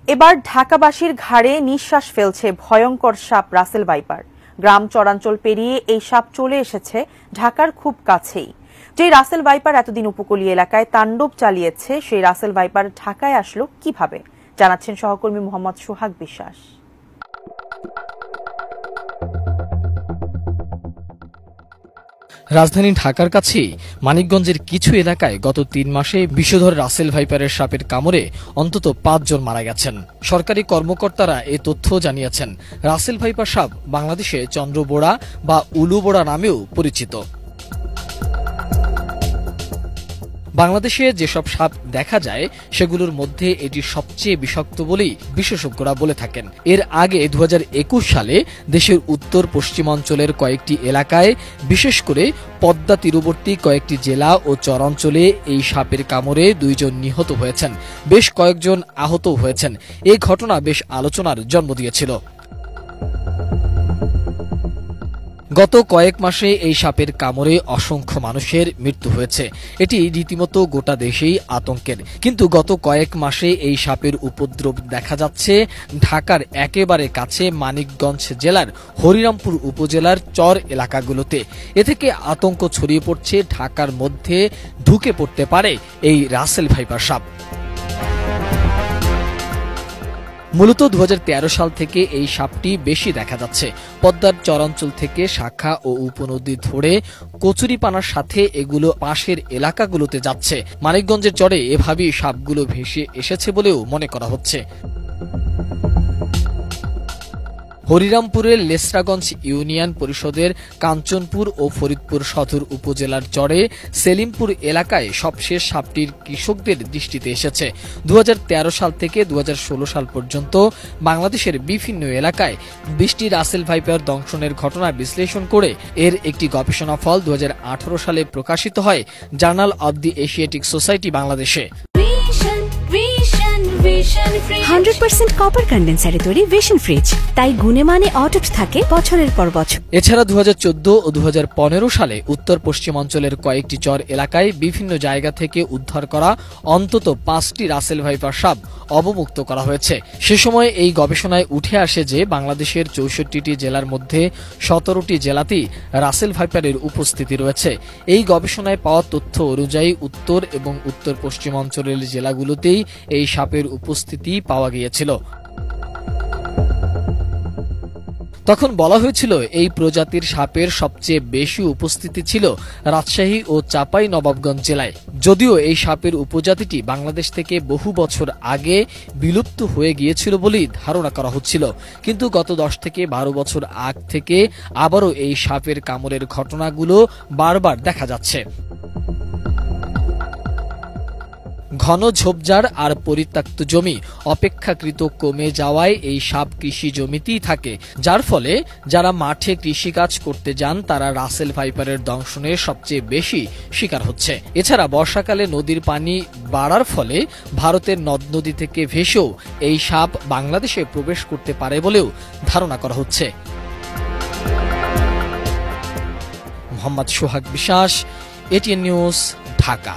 এবার ঢাকাবাসীর ঘাড়ে নিঃশ্বাস ফেলছে ভয়ঙ্কর সাপ রাসেল ভাইপার। গ্রাম চরাঞ্চল পেরিয়ে এই সাপ চলে এসেছে ঢাকার খুব কাছেই। যে রাসেল ভাইপার এতদিন উপকূলীয় এলাকায় তাণ্ডব চালিয়েছে, সেই রাসেল ভাইপার ঢাকায় আসলো কিভাবে, জানাচ্ছেন সহকর্মী মোহাম্মদ সোহাগ বিশ্বাস। রাজধানী ঢাকার কাছেই মানিকগঞ্জের কিছু এলাকায় গত ৩ মাসে বিষধর রাসেল ভাইপারের সাপের কামড়ে অন্তত ৫ জন মারা গেছেন। সরকারি কর্মকর্তারা এ তথ্য জানিয়েছেন। রাসেল ভাইপার সাপ বাংলাদেশে চন্দ্রবোড়া বা উলুবোড়া নামেও পরিচিত। বাংলাদেশে যেসব সাপ দেখা যায় সেগুলোর মধ্যে এটি সবচেয়ে বিষাক্ত বলেই বিশেষজ্ঞরা বলে থাকেন। এর আগে ২০২১ সালে দেশের উত্তর পশ্চিমাঞ্চলের কয়েকটি এলাকায়, বিশেষ করে পদ্মা তীরবর্তী কয়েকটি জেলা ও চরাঞ্চলে এই সাপের কামড়ে ২ জন নিহত হয়েছেন, বেশ কয়েকজন আহত হয়েছেন। এই ঘটনা বেশ আলোচনার জন্ম দিয়েছিল। গত কয়েক মাসে এই সাপের কামড়ে অসংখ্য মানুষের মৃত্যু হয়েছে। এটি রীতিমতো গোটা দেশেই আতঙ্কের। কিন্তু গত কয়েক মাসে এই সাপের উপদ্রব দেখা যাচ্ছে ঢাকার একেবারে কাছে মানিকগঞ্জ জেলার হরিরামপুর উপজেলার চর এলাকাগুলোতে। এ থেকে আতঙ্ক ছড়িয়ে পড়ছে ঢাকার মধ্যে ঢুকে পড়তে পারে এই রাসেল ভাইপার সাপ। মূলত ২০১৩ সাল থেকে এই সাপটি বেশি দেখা যাচ্ছে। পদ্মার চরাঞ্চল থেকে শাখা ও উপনদী ধরে কচুরিপানার সাথে এগুলো পাশের এলাকাগুলোতে যাচ্ছে। মানিকগঞ্জের চরে এভাবেই সাপগুলো ভেসে এসেছে বলেও মনে করা হচ্ছে। হরিরামপুরের লেসরাগঞ্জ ইউনিয়ন পরিষদের কাঞ্চনপুর ও ফরিদপুর সদর উপজেলার চরে সেলিমপুর এলাকায় সবশেষ সাপটির কৃষকদের দৃষ্টিতে এসেছে। ২০১৩ সাল থেকে ২০১৬ সাল পর্যন্ত বাংলাদেশের বিভিন্ন এলাকায় ২০টি রাসেল ভাইপার দংশনের ঘটনা বিশ্লেষণ করে এর একটি গবেষণা ফল ২০১৮ সালে প্রকাশিত হয় journal of the Asiatic society বাংলাদেশে। 100% কপার কন্ডেন্সারে তৈরি ভিশন ফ্রিজ, তাই গুণে মানে অটুট থাকে বছরের পর বছর। এছাড়া ২০১৪ ও ২০১৫ সালে উত্তর পশ্চিমাঞ্চলের কয়েকটি চর এলাকায় বিভিন্ন জায়গা থেকে উদ্ধার করা অন্তত ৫টি রাসেল ভাইপার সাপ অবমুক্ত করা হয়েছে। সে সময় এই গবেষণায় উঠে আসে যে বাংলাদেশের ৬৪টি জেলার মধ্যে ১৭টি জেলাতেই রাসেল ভাইপারের উপস্থিতি রয়েছে। এই গবেষণায় পাওয়া তথ্য অনুযায়ী উত্তর এবং উত্তর পশ্চিমাঞ্চলের জেলাগুলোতেই এই সাপের উপস্থিতি পাওয়া গিয়েছিল। তখন বলা হয়েছিল এই প্রজাতির সাপের সবচেয়ে বেশি উপস্থিতি ছিল রাজশাহী ও চাঁপাইনবাবগঞ্জ জেলায়। যদিও এই সাপের উপজাতিটি বাংলাদেশ থেকে বহু বছর আগে বিলুপ্ত হয়ে গিয়েছিল বলেই ধারণা করা হচ্ছিল, কিন্তু গত ১০ থেকে ১২ বছর আগ থেকে আবারও এই সাপের কামড়ের ঘটনাগুলো বারবার দেখা যাচ্ছে। ঘন ঝোপঝাড় আর পরিত্যক্ত জমি অপেক্ষাকৃত কমে যাওয়ায় এই সাপ কৃষি জমিতেই থাকে, যার ফলে যারা মাঠে কৃষিকাজ করতে যান তারা রাসেল ভাইপারের দংশনের সবচেয়ে বেশি শিকার হচ্ছে। এছাড়া বর্ষাকালে নদীর পানি বাড়ার ফলে ভারতের নদ নদী থেকে ভেসেও এই সাপ বাংলাদেশে প্রবেশ করতে পারে বলেও ধারণা করা হচ্ছে। মোহাম্মদ সোহাগ বিশ্বাস, এটিএন নিউজ, ঢাকা।